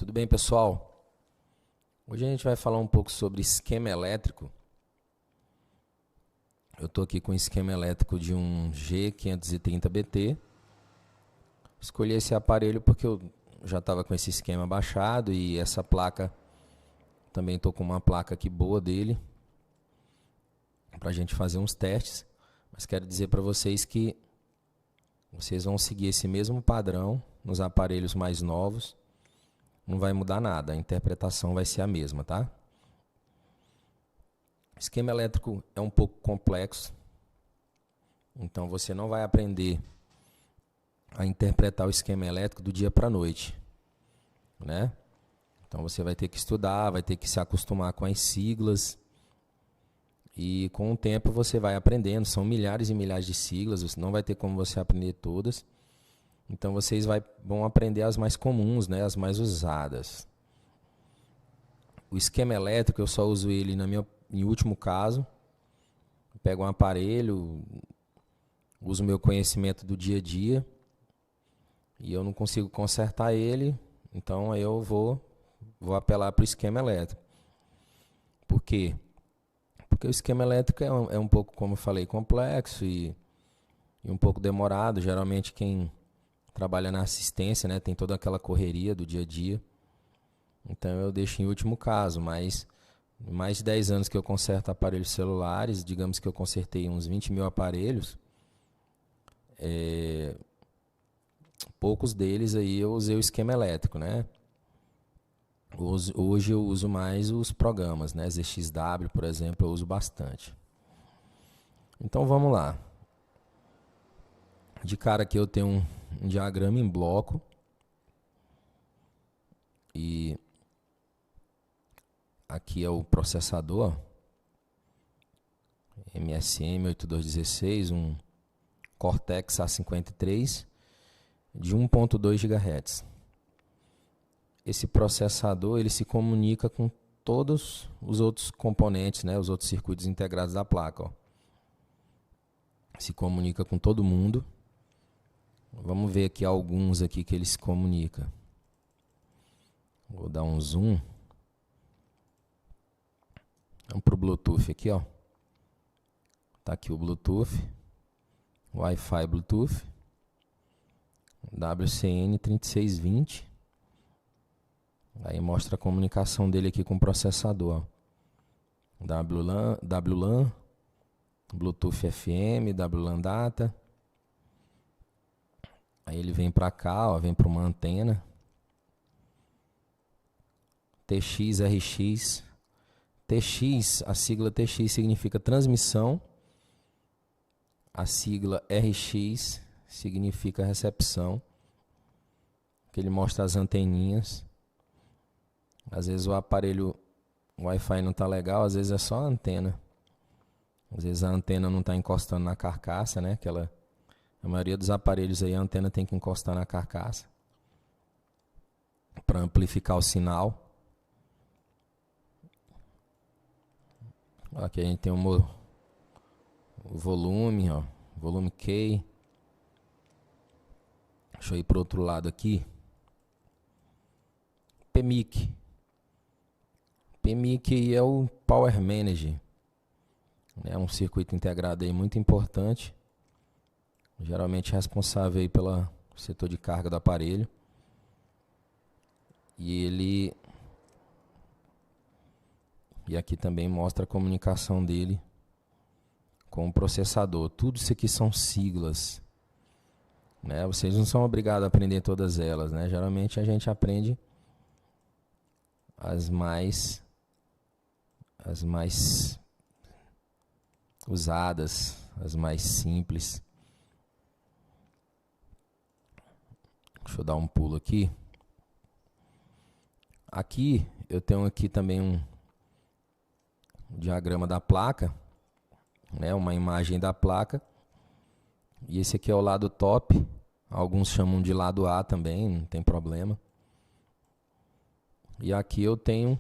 Tudo bem, pessoal? Hoje a gente vai falar um pouco sobre esquema elétrico. Eu estou aqui com o esquema elétrico de um G530BT. Escolhi esse aparelho porque eu já estava com esse esquema baixado e essa placa, também estou com uma placa aqui boa dele, para a gente fazer uns testes. Mas quero dizer para vocês que vocês vão seguir esse mesmo padrão nos aparelhos mais novos. Não vai mudar nada, a interpretação vai ser a mesma, tá? O esquema elétrico é um pouco complexo, então você não vai aprender a interpretar o esquema elétrico do dia para a noite, né? Então você vai ter que estudar, vai ter que se acostumar com as siglas e com o tempo você vai aprendendo. São milhares e milhares de siglas, você não vai ter como você aprender todas. Então vocês vão aprender as mais comuns, né, as mais usadas. O esquema elétrico eu só uso ele em último caso. Pego um aparelho, uso meu conhecimento do dia a dia e eu não consigo consertar ele, então aí eu vou apelar para o esquema elétrico. Por quê? Porque o esquema elétrico é um pouco, como eu falei, complexo e um pouco demorado. Geralmente quem trabalha na assistência, né, tem toda aquela correria do dia a dia. Então eu deixo em último caso, mas mais de 10 anos que eu conserto aparelhos celulares, digamos que eu consertei uns 20 mil aparelhos, poucos deles aí eu usei o esquema elétrico, né? Hoje eu uso mais os programas, né? ZXW, por exemplo, eu uso bastante. Então vamos lá. De cara aqui eu tenho um diagrama em bloco e aqui é o processador MSM 8216, um Cortex A53 de 1.2 GHz. Esse processador ele se comunica com todos os outros componentes, né, os outros circuitos integrados da placa. Ó. Se comunica com todo mundo. Vamos ver aqui alguns aqui que ele se comunica. Vou dar um zoom. Vamos para o Bluetooth aqui, ó. Tá aqui o Bluetooth, Wi-Fi Bluetooth, WCN3620. Aí mostra a comunicação dele aqui com o processador. Ó. WLAN, Bluetooth FM, WLAN Data. Aí ele vem para cá, ó, vem para uma antena. TX, RX. TX, a sigla TX significa transmissão. A sigla RX significa recepção. Que ele mostra as anteninhas. Às vezes o aparelho Wi-Fi não está legal, às vezes é só a antena. Às vezes a antena não está encostando na carcaça, né? A maioria dos aparelhos aí a antena tem que encostar na carcaça para amplificar o sinal. Aqui a gente tem o volume, ó, volume K. Deixa eu ir para o outro lado aqui. PMIC. PMIC é o Power Manager. É um circuito integrado aí muito importante. Geralmente responsável aí pelo setor de carga do aparelho. E aqui também mostra a comunicação dele com o processador. Tudo isso aqui são siglas, né? Vocês não são obrigados a aprender todas elas, né? Geralmente a gente aprende as mais usadas, as mais simples. Deixa eu dar um pulo aqui. Aqui eu tenho aqui também um diagrama da placa, né, uma imagem da placa. E esse aqui é o lado top. Alguns chamam de lado A também, não tem problema. E aqui eu tenho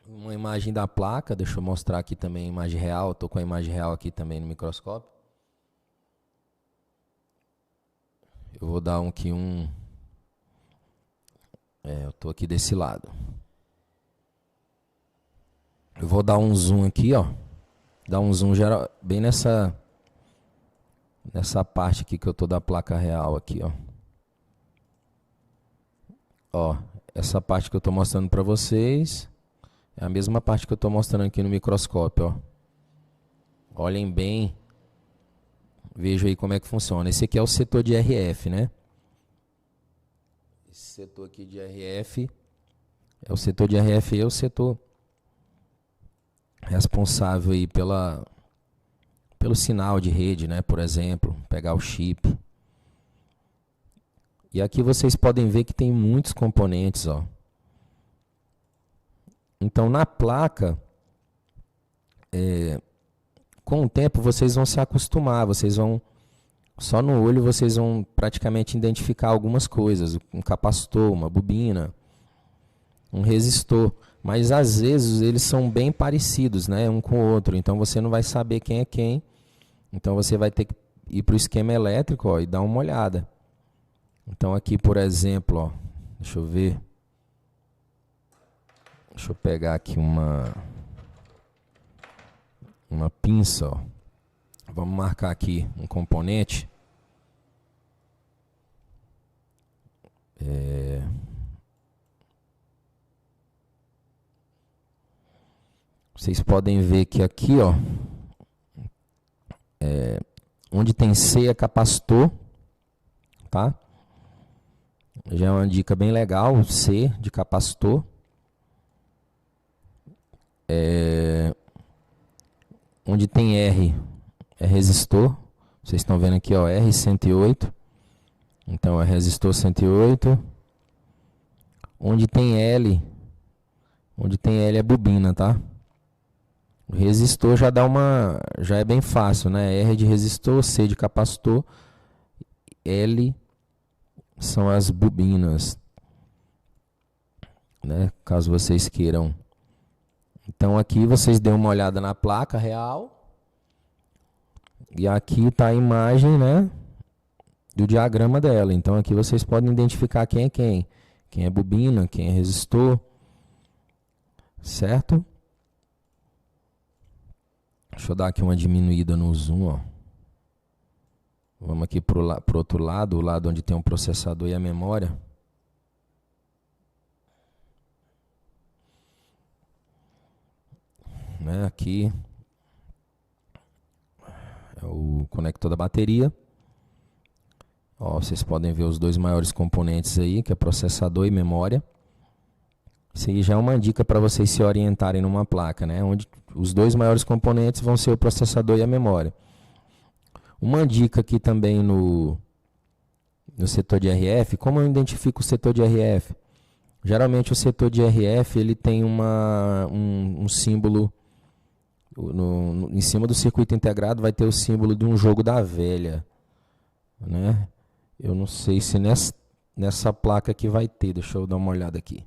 uma imagem da placa. Deixa eu mostrar aqui também a imagem real. Estou com a imagem real aqui também no microscópio. Eu vou dar aqui Eu tô aqui desse lado. Eu vou dar um zoom aqui, ó. Dar um zoom bem nessa parte aqui que eu tô da placa real aqui, ó. Ó, essa parte que eu tô mostrando para vocês é a mesma parte que eu tô mostrando aqui no microscópio, ó. Olhem bem. Veja aí como é que funciona. Esse aqui é o setor de RF, né? Esse setor aqui de RF é o setor de RF, é o setor responsável aí pelo sinal de rede, né? Por exemplo, pegar o chip. E aqui vocês podem ver que tem muitos componentes, ó. Então, na placa, com o tempo vocês vão se acostumar, só no olho vocês vão praticamente identificar algumas coisas, um capacitor, uma bobina, um resistor, mas às vezes eles são bem parecidos, né, um com o outro, então você não vai saber quem é quem, então você vai ter que ir para o esquema elétrico, ó, e dar uma olhada. Então aqui, por exemplo, ó, deixa eu ver, deixa eu pegar aqui uma pinça, ó. Vamos marcar aqui um componente. Vocês podem ver que aqui, ó, onde tem C é capacitor, tá? Já é uma dica bem legal, C de capacitor. Onde tem R é resistor. Vocês estão vendo aqui, ó, R108. Então é resistor 108. Onde tem L é bobina, tá? O resistor já é bem fácil, né? R é de resistor, C de capacitor, L são as bobinas, né? Caso vocês queiram. Então aqui vocês dêem uma olhada na placa real. E aqui está a imagem, né, do diagrama dela. Então aqui vocês podem identificar quem é quem. Quem é bobina, quem é resistor. Certo? Deixa eu dar aqui uma diminuída no zoom, ó. Vamos aqui para o outro lado, o lado onde tem o processador e a memória. Né, aqui é o conector da bateria. Ó, vocês podem ver os dois maiores componentes aí, que é processador e memória. Isso aí já é uma dica para vocês se orientarem numa placa, né? Onde os dois maiores componentes vão ser o processador e a memória. Uma dica aqui também no setor de RF, como eu identifico o setor de RF? Geralmente o setor de RF ele tem um símbolo, em cima do circuito integrado vai ter o símbolo de um jogo da velha, né? Eu não sei se nessa placa aqui vai ter, deixa eu dar uma olhada aqui.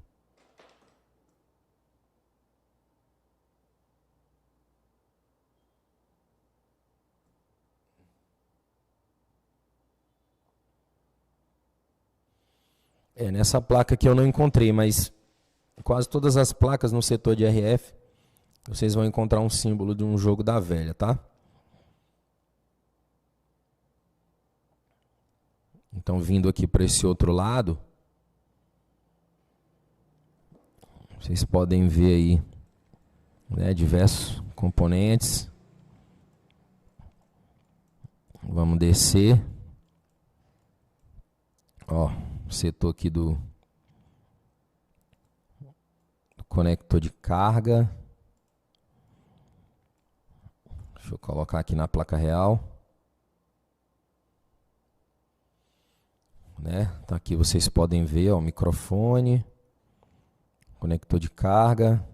Nessa placa aqui eu não encontrei, mas quase todas as placas no setor de RF, vocês vão encontrar um símbolo de um jogo da velha, tá? Então, vindo aqui para esse outro lado, vocês podem ver aí, né, diversos componentes. Vamos descer. Ó, setor aqui do conector de carga. Deixa eu colocar aqui na placa real. Né? Tá aqui vocês podem ver, ó, o microfone, conector de carga,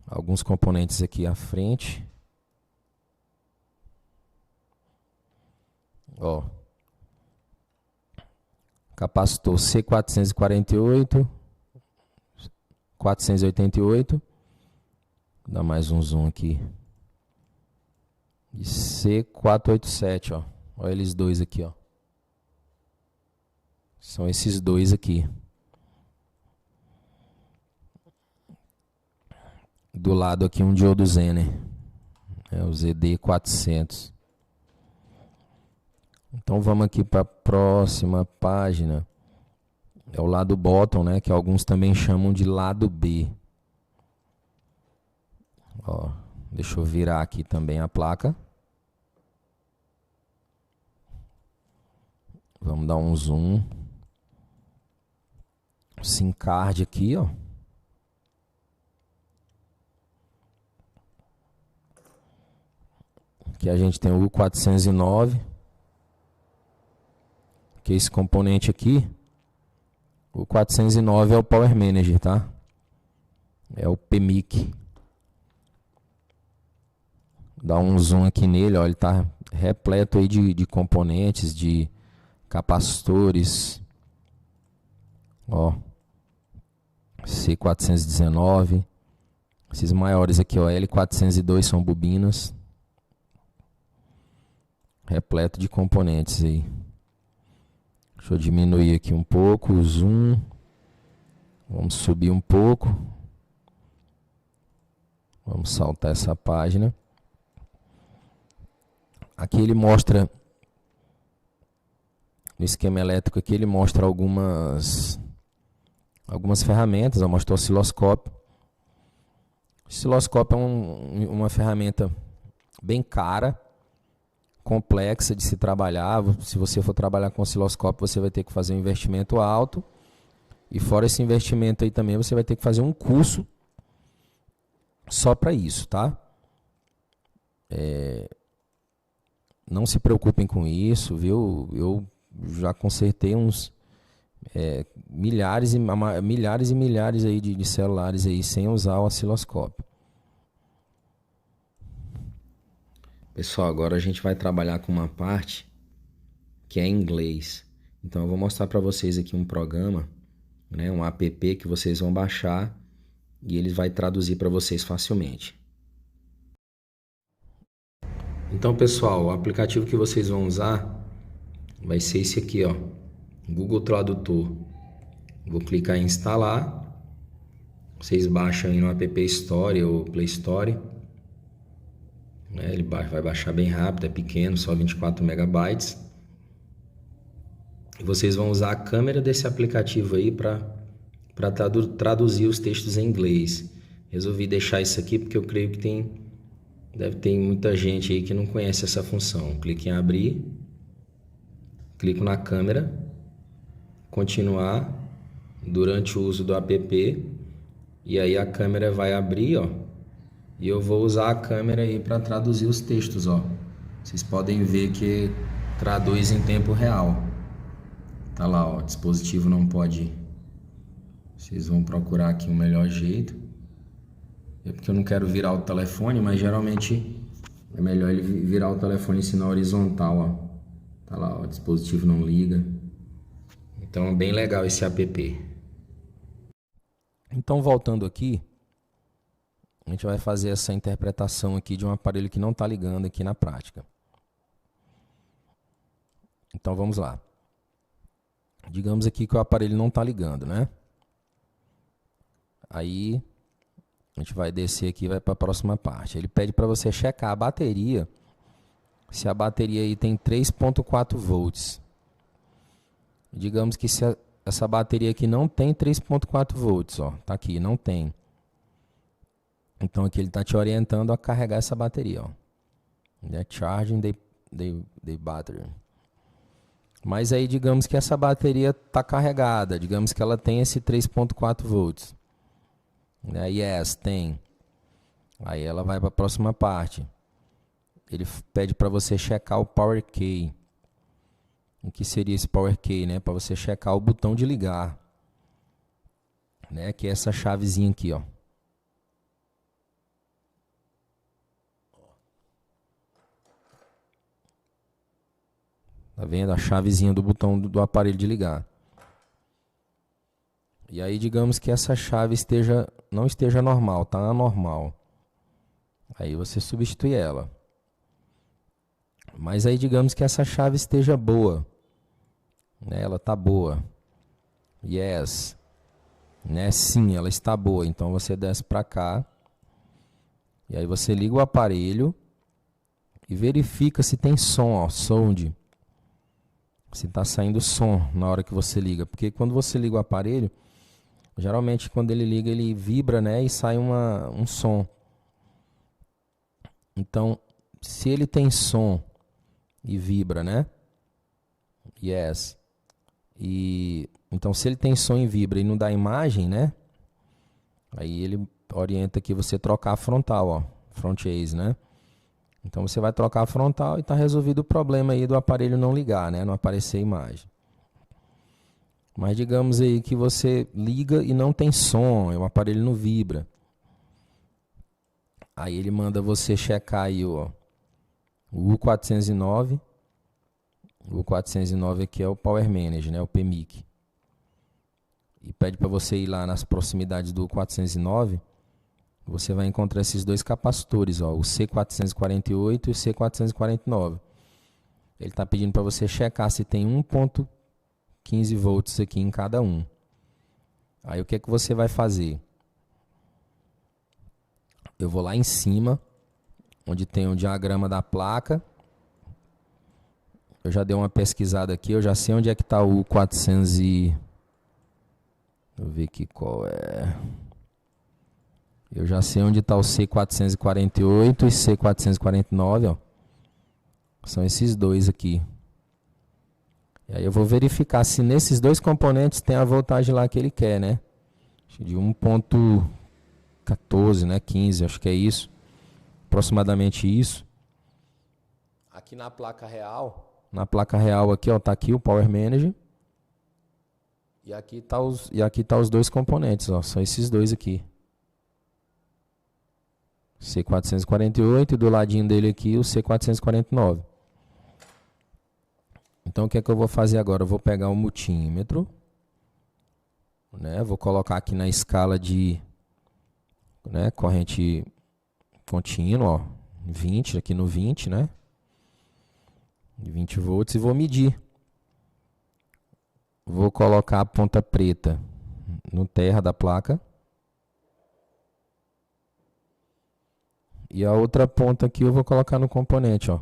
alguns componentes aqui à frente. Ó, capacitor C448, 488, vou dar mais um zoom aqui, e C487, ó, olha eles dois aqui, ó. São esses dois aqui. do lado aqui um diodo Zener, o ZD400. Então vamos aqui para a próxima página. É o lado bottom, né, que alguns também chamam de lado B. Ó, deixa eu virar aqui também a placa. Vamos dar um zoom. SIM card aqui, ó. Aqui a gente tem o U409. Que esse componente aqui, o 409 é o Power Manager, tá? É o PMIC. Dá um zoom aqui nele, ó, ele tá repleto aí de componentes, de capacitores. Ó, C419. Esses maiores aqui, ó, L402 são bobinas. Repleto de componentes aí. Deixa eu diminuir aqui um pouco o zoom. Vamos subir um pouco. Vamos saltar essa página. Aqui ele mostra, no esquema elétrico aqui, ele mostra algumas ferramentas. Mostra o osciloscópio. O osciloscópio é uma ferramenta bem cara, complexa de se trabalhar. Se você for trabalhar com osciloscópio, você vai ter que fazer um investimento alto. E fora esse investimento aí também, você vai ter que fazer um curso só para isso, tá? Não se preocupem com isso, viu? Eu já consertei uns milhares e milhares aí de celulares aí sem usar o osciloscópio. Pessoal, agora a gente vai trabalhar com uma parte que é em inglês. Então eu vou mostrar para vocês aqui um programa, né, um app que vocês vão baixar e ele vai traduzir para vocês facilmente. Então, pessoal, o aplicativo que vocês vão usar vai ser esse aqui, ó, Google Tradutor. Vou clicar em instalar. Vocês baixam aí no App Store ou Play Store. Ele vai baixar bem rápido, é pequeno, só 24 megabytes. E vocês vão usar a câmera desse aplicativo aí para traduzir os textos em inglês. Resolvi deixar isso aqui porque eu creio que deve ter muita gente aí que não conhece essa função. Clique em abrir, clico na câmera, continuar durante o uso do app, e aí a câmera vai abrir, ó. E eu vou usar a câmera aí para traduzir os textos, ó. Vocês podem ver que traduz em tempo real. Tá lá, ó, dispositivo não pode. Vocês vão procurar aqui o melhor jeito. É porque eu não quero virar o telefone, mas geralmente é melhor ele virar o telefone assim na horizontal, ó. Tá lá, ó, dispositivo não liga. Então é bem legal esse app. Então, voltando aqui, a gente vai fazer essa interpretação aqui de um aparelho que não está ligando aqui na prática. Então vamos lá. Digamos aqui que o aparelho não está ligando, né? Aí a gente vai descer aqui e vai para a próxima parte. Ele pede para você checar a bateria, se a bateria aí tem 3.4 volts. Digamos que se essa bateria aqui não tem 3.4 volts, ó, tá aqui, não tem. Então aqui ele está te orientando a carregar essa bateria, ó. Charging the battery. Mas aí digamos que essa bateria está carregada, digamos que ela tem esse 3.4 volts. Yes, tem. Aí ela vai para a próxima parte. Ele pede para você checar o Power Key. O que seria esse Power Key, né? Para você checar o botão de ligar, né? Que é essa chavezinha aqui, ó. Tá vendo? A chavezinha do botão do aparelho de ligar. E aí digamos que essa chave não esteja normal, tá anormal. Aí você substitui ela. Mas aí digamos que essa chave esteja boa, né? Ela tá boa. Yes, né? Sim, ela está boa. Então você desce para cá E aí você liga o aparelho e verifica se tem som, ó, sound. Se está saindo som na hora que você liga. Porque quando você liga o aparelho, geralmente quando ele liga ele vibra, né, e sai um som. Então, se ele tem som e vibra, né? Yes. E então se ele tem som e vibra e não dá imagem, né? Aí ele orienta aqui você trocar a frontal, ó, front ace, né? Então você vai trocar a frontal e está resolvido o problema aí do aparelho não ligar, né? Não aparecer imagem. Mas digamos aí que você liga e não tem som, o aparelho não vibra. Aí ele manda você checar aí, ó, o U409. O U409 aqui é o Power Manager, né? O PMIC. E pede para você ir lá nas proximidades do U409. Você vai encontrar esses dois capacitores, ó, o C448 e o C449. Ele está pedindo para você checar se tem 1.15 volts aqui em cada um. Aí o que é que você vai fazer? Eu vou lá em cima, onde tem o diagrama da placa. Eu já dei uma pesquisada aqui, eu já sei onde é que está o 400 e... Deixa eu ver aqui qual é... Eu já sei onde está o C448 e C449, ó. São esses dois aqui. E aí eu vou verificar se nesses dois componentes tem a voltagem lá que ele quer, né? De 1.14, né? 15, acho que é isso. Aproximadamente isso. Aqui na placa real aqui, ó, tá aqui o Power Manager. E aqui tá os dois componentes, ó, são esses dois aqui. C448 e do ladinho dele aqui o C449. Então o que é que eu vou fazer agora? Eu vou pegar o multímetro, né? Vou colocar aqui na escala de, né, corrente contínua, ó, 20, aqui no 20, né? 20 volts e vou medir. Vou colocar a ponta preta no terra da placa. E a outra ponta aqui eu vou colocar no componente, ó.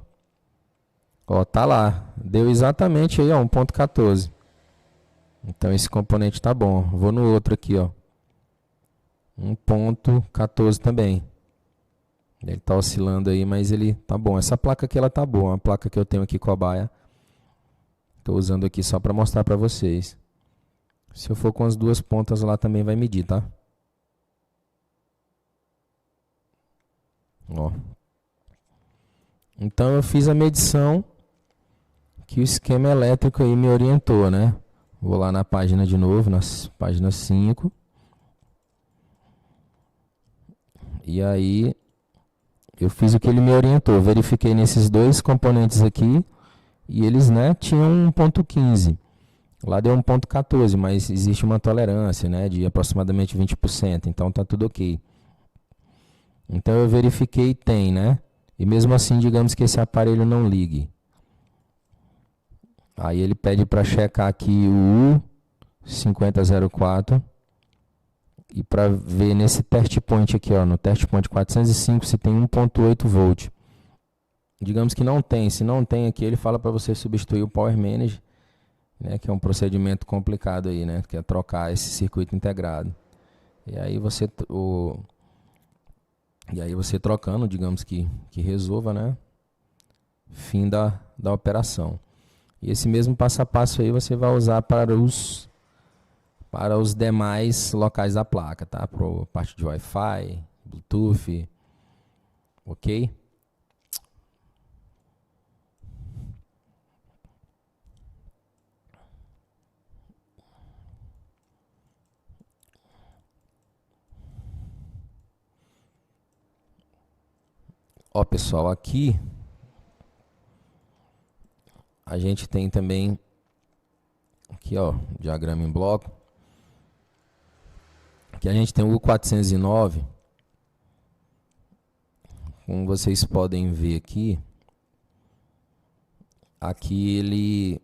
Ó, tá lá. Deu exatamente aí, ó, 1.14. Então esse componente tá bom. Vou no outro aqui, ó. 1.14 também. Ele tá oscilando aí, mas ele tá bom. Essa placa aqui ela tá boa, uma placa que eu tenho aqui cobaia. Tô usando aqui só para mostrar para vocês. Se eu for com as duas pontas lá também vai medir, tá? Ó. Então eu fiz a medição que o esquema elétrico aí me orientou, né? Vou lá na página de novo, na página 5. E aí eu fiz o que ele me orientou. Verifiquei nesses dois componentes aqui e eles, né, tinham 1.15. Lá deu 1.14, mas existe uma tolerância, né, de aproximadamente 20%. Então tá tudo ok. Então eu verifiquei e tem, né? E mesmo assim, digamos que esse aparelho não ligue. Aí ele pede para checar aqui o U5004 e para ver nesse test point aqui, ó, no test point 405 se tem 1.8 volt. Digamos que não tem. Se não tem aqui, ele fala para você substituir o Power Manager, né, que é um procedimento complicado aí, né, que é trocar esse circuito integrado. E aí você trocando, digamos que resolva, né? Fim da operação. E esse mesmo passo a passo aí você vai usar para os demais locais da placa, tá? Para a parte de Wi-Fi, Bluetooth, ok? Ó, pessoal, aqui a gente tem também aqui, ó, diagrama em bloco. Aqui a gente tem o U409. Como vocês podem ver aqui, aqui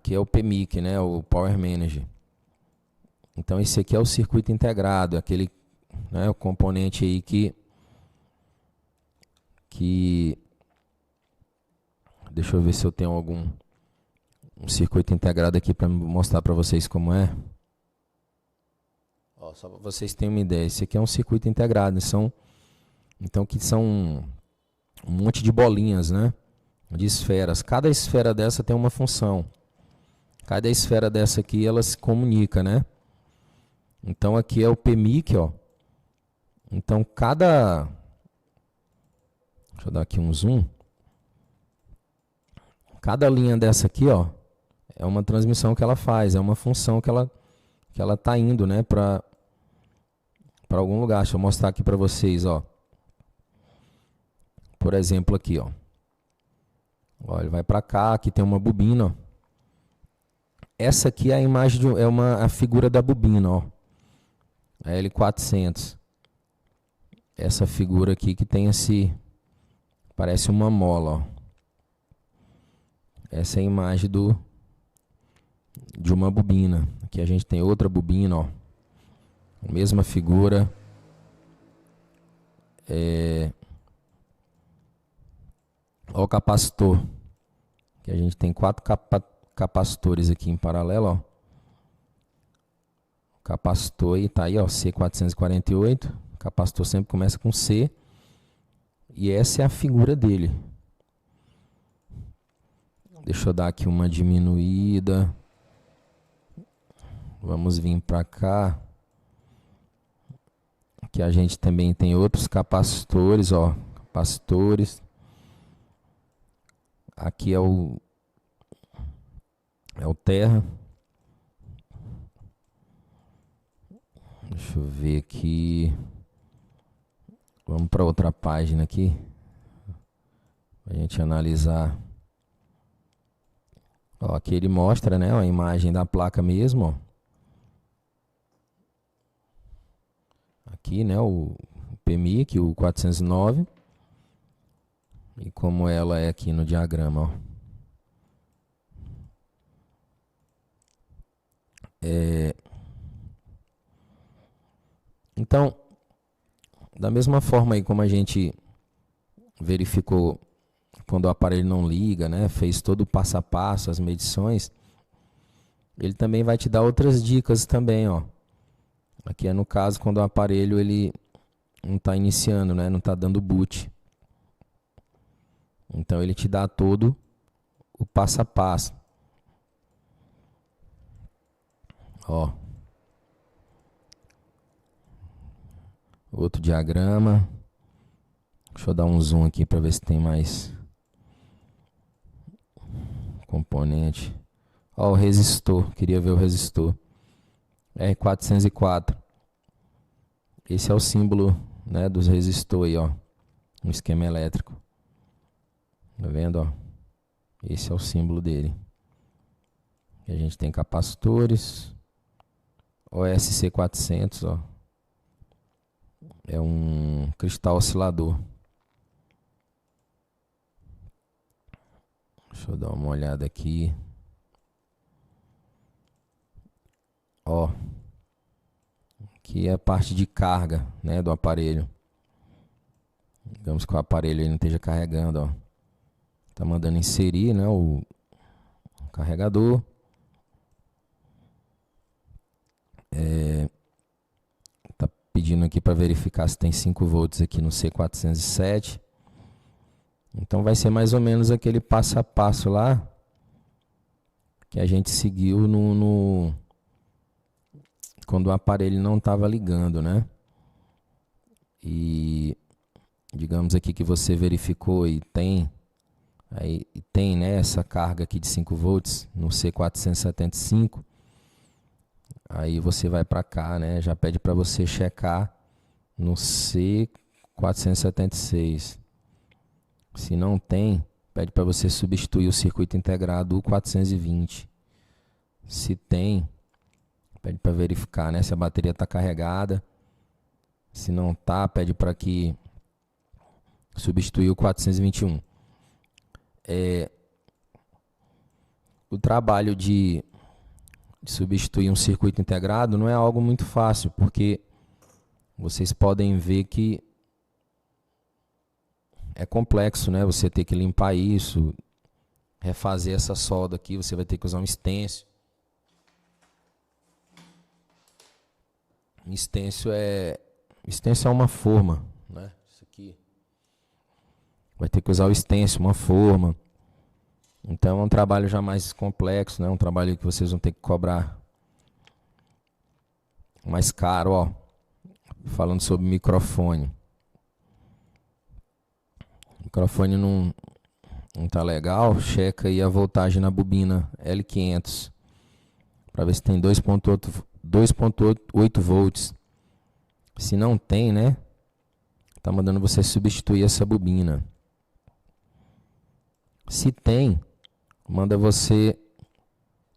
é o PMIC, né, o Power Manager. Então esse aqui é o circuito integrado, aquele né? O componente aí que deixa eu ver se eu tenho algum um circuito integrado aqui para mostrar para vocês como é. Ó, só para vocês terem uma ideia, esse aqui é um circuito integrado, então que são um monte de bolinhas, né? De esferas. Cada esfera dessa tem uma função. Cada esfera dessa aqui, ela se comunica, né? Então aqui é o PMIC, ó. Então deixa eu dar aqui um zoom. Cada linha dessa aqui, ó, é uma transmissão que ela faz, é uma função que ela tá indo, né, para algum lugar. Deixa eu mostrar aqui para vocês, ó. Por exemplo, aqui, ó. Ó, ele vai para cá, aqui tem uma bobina, ó. Essa aqui é a imagem a figura da bobina, ó. A L400. Essa figura aqui que tem parece uma mola, ó. Essa é a imagem de uma bobina. Aqui a gente tem outra bobina, ó. Mesma figura. Ó, o capacitor. Que a gente tem 4 capacitores aqui em paralelo, ó. O capacitor aí tá aí, ó, C448. O capacitor sempre começa com C. E essa é a figura dele. Deixa eu dar aqui uma diminuída. Vamos vir para cá. Aqui a gente também tem outros capacitores, ó. Capacitores. Aqui é o terra. Deixa eu ver aqui. Vamos para outra página aqui. Pra gente analisar. Ó, aqui ele mostra, né, a imagem da placa mesmo, ó. Aqui, né, o PMIC, o 409. E como ela é aqui no diagrama, ó. Então, da mesma forma aí como a gente verificou quando o aparelho não liga, né, fez todo o passo a passo, as medições, ele também vai te dar outras dicas também, ó. Aqui é no caso quando o aparelho ele não está iniciando, né, não está dando boot. Então ele te dá todo o passo a passo. Ó. Outro diagrama. Deixa eu dar um zoom aqui para ver se tem mais componente. Ó, o resistor. Queria ver o resistor. R404. Esse é o símbolo, né, dos resistores aí, ó. No esquema elétrico. Tá vendo, ó? Esse é o símbolo dele. E a gente tem capacitores. OSC400, ó. É um cristal oscilador. Deixa eu dar uma olhada aqui. Ó. Aqui é a parte de carga, né, do aparelho. Digamos que o aparelho ele não esteja carregando, ó. Tá mandando inserir, né, o carregador. Tá pedindo aqui para verificar se tem 5 volts aqui no C407. Então vai ser mais ou menos aquele passo a passo lá que a gente seguiu quando o aparelho não estava ligando, né? E digamos aqui que você verificou e tem né, essa carga aqui de 5 volts no C475. Aí você vai para cá, né? Já pede para você checar no C476. Se não tem, pede para você substituir o circuito integrado do 420. Se tem, pede para verificar, né, se a bateria está carregada. Se não tá, pede para que substituir o 421. O trabalho de substituir um circuito integrado não é algo muito fácil, porque vocês podem ver que é complexo, né? Você ter que limpar isso, refazer essa solda aqui, você vai ter que usar um stencil. Stencil é uma forma, né? Isso aqui. Vai ter que usar o stencil, uma forma. Então é um trabalho já mais complexo, né? Um trabalho que vocês vão ter que cobrar mais caro, ó. Falando sobre microfone. O microfone não tá legal, checa aí a voltagem na bobina L500 para ver se tem 2.8 volts. Se não tem, né? Tá mandando você substituir essa bobina. Se tem, manda você,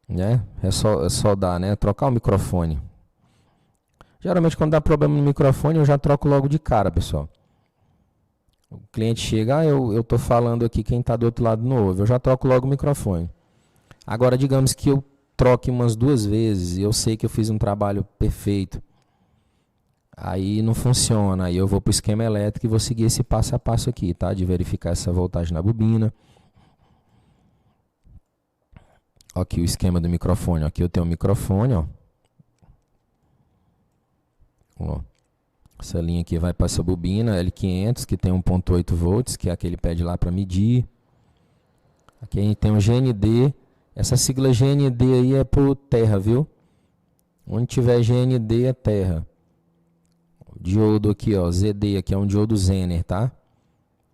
né? É soldar, né? Trocar o microfone. Geralmente quando dá problema no microfone eu já troco logo de cara, pessoal. O cliente chega, eu tô falando aqui, quem tá do outro lado não ouve. Eu já troco logo o microfone. Agora, digamos que eu troque umas 2 vezes e eu sei que eu fiz um trabalho perfeito. Aí não funciona. Aí eu vou pro esquema elétrico e vou seguir esse passo a passo aqui, tá? De verificar essa voltagem na bobina. Aqui o esquema do microfone. Aqui eu tenho o microfone, ó. Essa linha aqui vai para essa bobina L500, que tem 1.8 volts, que é aquele pad lá para medir. Aqui a gente tem um GND. Essa sigla GND aí é por terra, viu? Onde tiver GND é terra. O diodo aqui, ó, ZD, aqui é um diodo Zener, tá?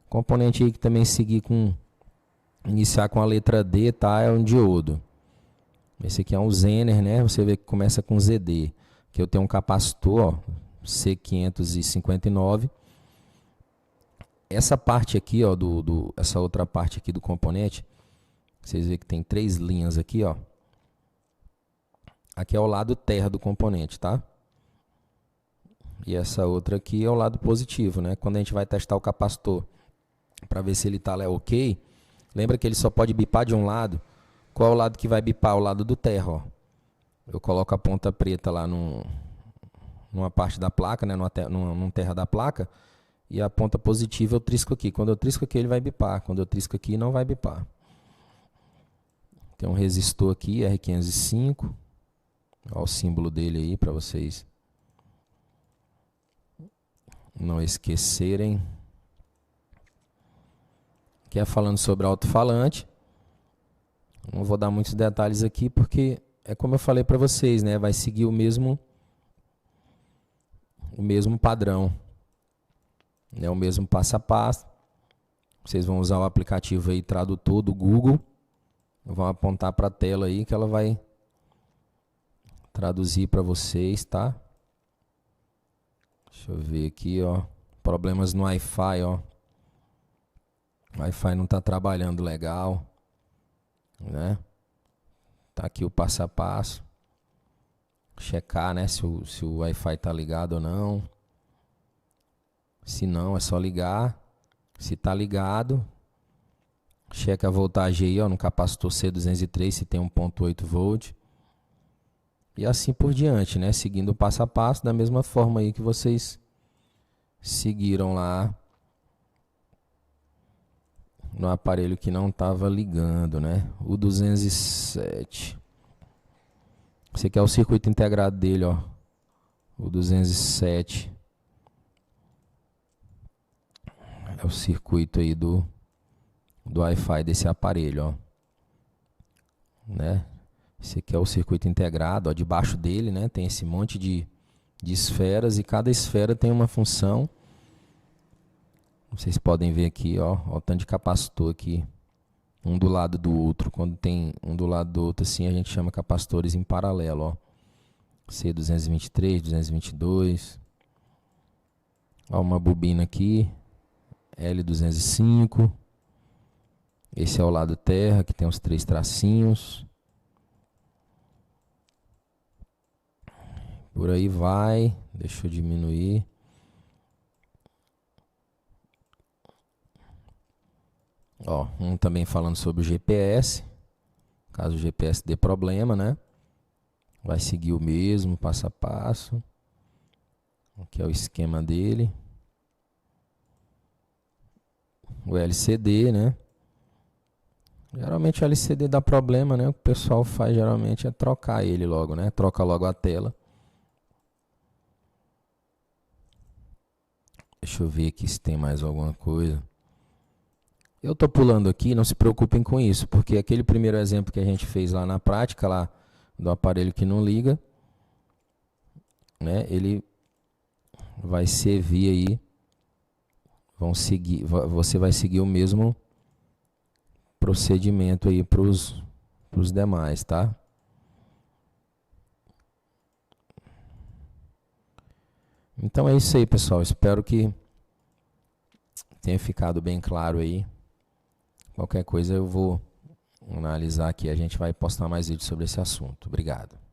Componente aí que também iniciar com a letra D, tá? É um diodo. Esse aqui é um Zener, né? Você vê que começa com ZD. Aqui eu tenho um capacitor, ó, C559. Essa parte aqui, ó, essa outra parte aqui do componente, vocês veem que tem 3 linhas aqui, ó. Aqui é o lado terra do componente, tá? E essa outra aqui é o lado positivo, né? Quando a gente vai testar o capacitor para ver se ele tá lá ok, lembra que ele só pode bipar de um lado. Qual é o lado que vai bipar? O lado do terra, ó. Eu coloco a ponta preta lá numa parte da placa, né? Num terra da placa. E a ponta positiva eu trisco aqui. Quando eu trisco aqui, ele vai bipar. Quando eu trisco aqui, não vai bipar. Tem um resistor aqui, R505. Olha o símbolo dele aí para vocês não esquecerem. Que é falando sobre alto-falante. Não vou dar muitos detalhes aqui porque é como eu falei para vocês, né? Vai seguir o mesmo padrão, né? O mesmo passo a passo. Vocês vão usar o aplicativo aí tradutor do Google. Vão apontar para a tela aí que ela vai traduzir para vocês, tá? Deixa eu ver aqui, ó. Problemas no Wi-Fi, ó. O Wi-Fi não está trabalhando legal, né? Tá aqui o passo a passo. Checar, né, se o Wi-Fi está ligado ou não. Se não, é só ligar. Se está ligado, checa a voltagem aí, ó, no capacitor C203, se tem 1.8 volt. E assim por diante, né? Seguindo o passo a passo, da mesma forma aí que vocês seguiram lá no aparelho que não estava ligando, né? O 207. Esse aqui é o circuito integrado dele, ó. O 207. É o circuito aí do Wi-Fi desse aparelho, ó. Né? Esse aqui é o circuito integrado, ó. Debaixo dele, né, tem esse monte de esferas e cada esfera tem uma função. Vocês podem ver aqui, ó, o tanto de capacitor aqui, um do lado do outro. Quando tem um do lado do outro assim, a gente chama capacitores em paralelo, ó. C223, 222. Ó, uma bobina aqui, L205. Esse é o lado terra, que tem os 3 tracinhos. Por aí vai. Deixa eu diminuir. Ó, um também falando sobre o GPS. Caso o GPS dê problema, né? Vai seguir o mesmo passo a passo. Aqui é o esquema dele. O LCD, né? Geralmente o LCD dá problema, né? O que o pessoal faz geralmente é trocar ele logo, né? Troca logo a tela. Deixa eu ver aqui se tem mais alguma coisa. Eu tô pulando aqui, não se preocupem com isso, porque aquele primeiro exemplo que a gente fez lá na prática, lá do aparelho que não liga, né? Ele vai servir aí, você vai seguir o mesmo procedimento aí para os demais, tá? Então é isso aí, pessoal. Espero que tenha ficado bem claro aí. Qualquer coisa eu vou analisar aqui. A gente vai postar mais vídeos sobre esse assunto. Obrigado.